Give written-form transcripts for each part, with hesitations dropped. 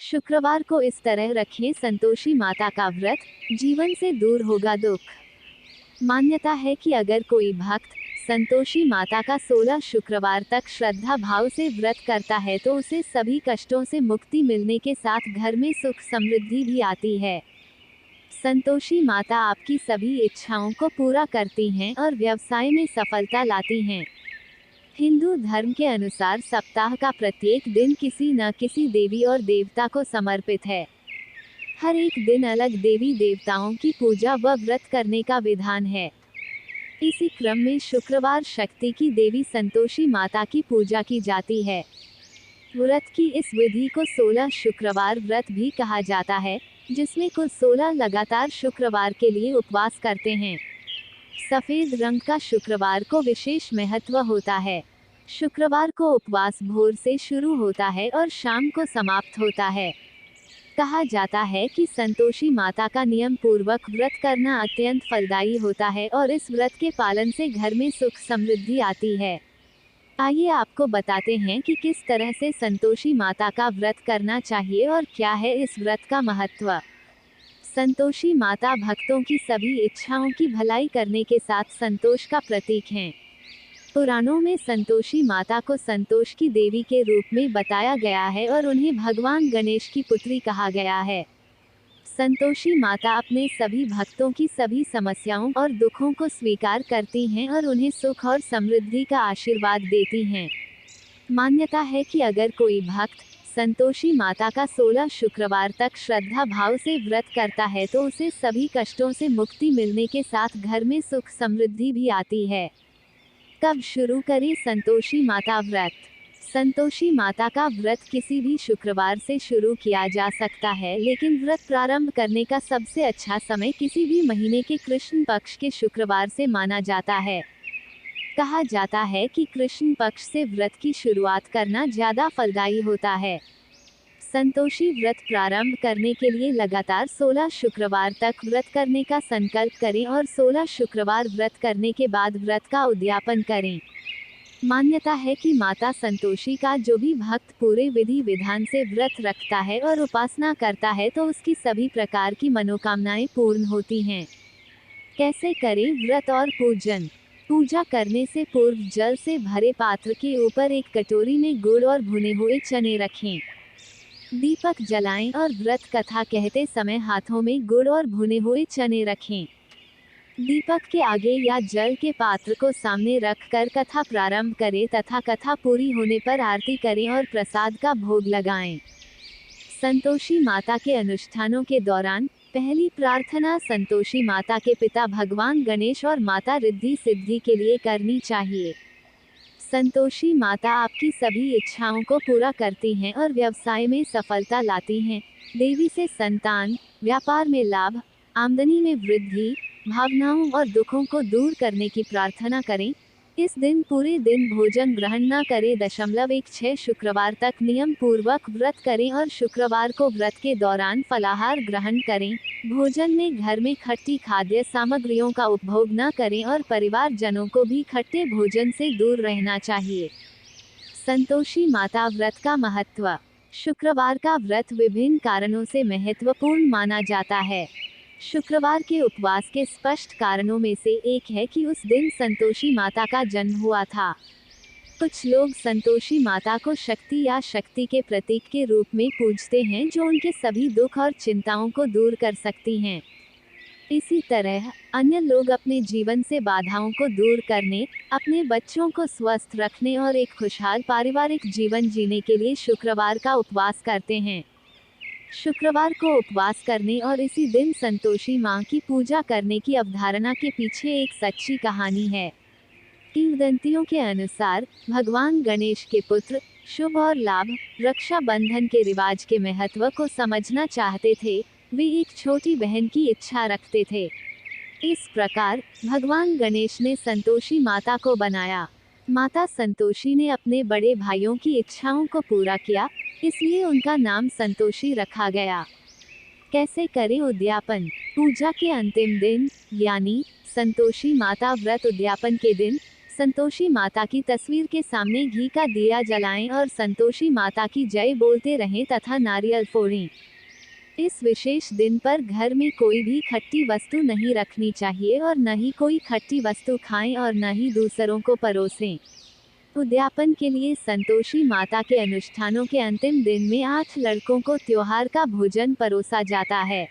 शुक्रवार को इस तरह रखें संतोषी माता का व्रत, जीवन से दूर होगा दुख। मान्यता है कि अगर कोई भक्त संतोषी माता का 16 शुक्रवार तक श्रद्धा भाव से व्रत करता है तो उसे सभी कष्टों से मुक्ति मिलने के साथ घर में सुख समृद्धि भी आती है। संतोषी माता आपकी सभी इच्छाओं को पूरा करती हैं और व्यवसाय में सफलता लाती हैं। हिंदू धर्म के अनुसार सप्ताह का प्रत्येक दिन किसी न किसी देवी और देवता को समर्पित है। हर एक दिन अलग देवी देवताओं की पूजा व व्रत करने का विधान है। इसी क्रम में शुक्रवार शक्ति की देवी संतोषी माता की पूजा की जाती है। व्रत की इस विधि को 16 शुक्रवार व्रत भी कहा जाता है, जिसमें कुल 16 लगातार शुक्रवार के लिए उपवास करते हैं। सफेद रंग का शुक्रवार को विशेष महत्व होता है। शुक्रवार को उपवास भोर से शुरू होता है और शाम को समाप्त होता है। कहा जाता है कि संतोषी माता का नियम पूर्वक व्रत करना अत्यंत फलदायी होता है और इस व्रत के पालन से घर में सुख समृद्धि आती है। आइए आपको बताते हैं कि किस तरह से संतोषी माता का व्रत करना चाहिए और क्या है इस व्रत का महत्व। संतोषी माता भक्तों की सभी इच्छाओं की भलाई करने के साथ संतोष का प्रतीक हैं। पुराणों में संतोषी माता को संतोष की देवी के रूप में बताया गया है और उन्हें भगवान गणेश की पुत्री कहा गया है। संतोषी माता अपने सभी भक्तों की सभी समस्याओं और दुखों को स्वीकार करती हैं और उन्हें सुख और समृद्धि का आशीर्वाद देती हैं। मान्यता है कि अगर कोई भक्त संतोषी माता का 16 शुक्रवार तक श्रद्धा भाव से व्रत करता है तो उसे सभी कष्टों से मुक्ति मिलने के साथ घर में सुख समृद्धि भी आती है। कब शुरू करें संतोषी माता व्रत? संतोषी माता का व्रत किसी भी शुक्रवार से शुरू किया जा सकता है, लेकिन व्रत प्रारंभ करने का सबसे अच्छा समय किसी भी महीने के कृष्ण पक्ष के शुक्रवार से माना जाता है। कहा जाता है कि कृष्ण पक्ष से व्रत की शुरुआत करना ज्यादा फलदायी होता है। संतोषी व्रत प्रारंभ करने के लिए लगातार 16 शुक्रवार तक व्रत करने का संकल्प करें और 16 शुक्रवार व्रत करने के बाद व्रत का उद्यापन करें। मान्यता है कि माता संतोषी का जो भी भक्त पूरे विधि विधान से व्रत रखता है और उपासना करता है तो उसकी सभी प्रकार की मनोकामनाएं पूर्ण होती हैं। कैसे करें व्रत और पूजन? पूजा करने से पूर्व जल से भरे पात्र के ऊपर एक कटोरी में गुड़ और भुने हुए चने रखें। दीपक जलाएं और व्रत कथा कहते समय हाथों में गुड़ और भुने हुए चने रखें। दीपक के आगे या जल के पात्र को सामने रखकर कथा प्रारंभ करें तथा कथा पूरी होने पर आरती करें और प्रसाद का भोग लगाएं। संतोषी माता के अनुष्ठानों के दौरान पहली प्रार्थना संतोषी माता के पिता भगवान गणेश और माता रिद्धि सिद्धि के लिए करनी चाहिए। संतोषी माता आपकी सभी इच्छाओं को पूरा करती हैं और व्यवसाय में सफलता लाती हैं। देवी से संतान, व्यापार में लाभ, आमदनी में वृद्धि, भावनाओं और दुखों को दूर करने की प्रार्थना करें। इस दिन पूरे दिन भोजन ग्रहण न करें। 16 शुक्रवार तक नियम पूर्वक व्रत करें और शुक्रवार को व्रत के दौरान फलाहार ग्रहण करें। भोजन में घर में खट्टी खाद्य सामग्रियों का उपभोग न करें और परिवार जनों को भी खट्टे भोजन से दूर रहना चाहिए। संतोषी माता व्रत का महत्व। शुक्रवार का व्रत विभिन्न कारणों से महत्वपूर्ण माना जाता है। शुक्रवार के उपवास के स्पष्ट कारणों में से एक है कि उस दिन संतोषी माता का जन्म हुआ था। कुछ लोग संतोषी माता को शक्ति या शक्ति के प्रतीक के रूप में पूजते हैं, जो उनके सभी दुख और चिंताओं को दूर कर सकती हैं। इसी तरह अन्य लोग अपने जीवन से बाधाओं को दूर करने, अपने बच्चों को स्वस्थ रखने और एक खुशहाल पारिवारिक जीवन जीने के लिए शुक्रवार का उपवास करते हैं। शुक्रवार को उपवास करने और इसी दिन संतोषी मां की पूजा करने की अवधारणा के पीछे एक सच्ची कहानी है। किंवदंतियों के अनुसार भगवान गणेश के पुत्र शुभ और लाभ, रक्षा बंधन के रिवाज के महत्व को समझना चाहते थे। वे एक छोटी बहन की इच्छा रखते थे। इस प्रकार भगवान गणेश ने संतोषी माता को बनाया। माता संतोषी ने अपने बड़े भाइयों की इच्छाओं को पूरा किया, इसलिए उनका नाम संतोषी रखा गया। कैसे करें उद्यापन? पूजा के अंतिम दिन यानी संतोषी माता व्रत उद्यापन के दिन संतोषी माता की तस्वीर के सामने घी का दिया जलाएं और संतोषी माता की जय बोलते रहें तथा नारियल फोड़ें। इस विशेष दिन पर घर में कोई भी खट्टी वस्तु नहीं रखनी चाहिए और न ही कोई खट्टी वस्तु खाएं और न ही दूसरों को परोसें। उद्यापन के लिए संतोषी माता के अनुष्ठानों के अंतिम दिन में 8 लड़कों को त्योहार का भोजन परोसा जाता है।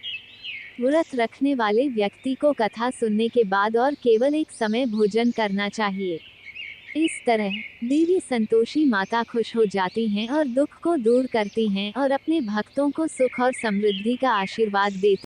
व्रत रखने वाले व्यक्ति को कथा सुनने के बाद और केवल एक समय भोजन करना चाहिए। इस तरह देवी संतोषी माता खुश हो जाती हैं और दुख को दूर करती हैं और अपने भक्तों को सुख और समृद्धि का आशीर्वाद देती हैं।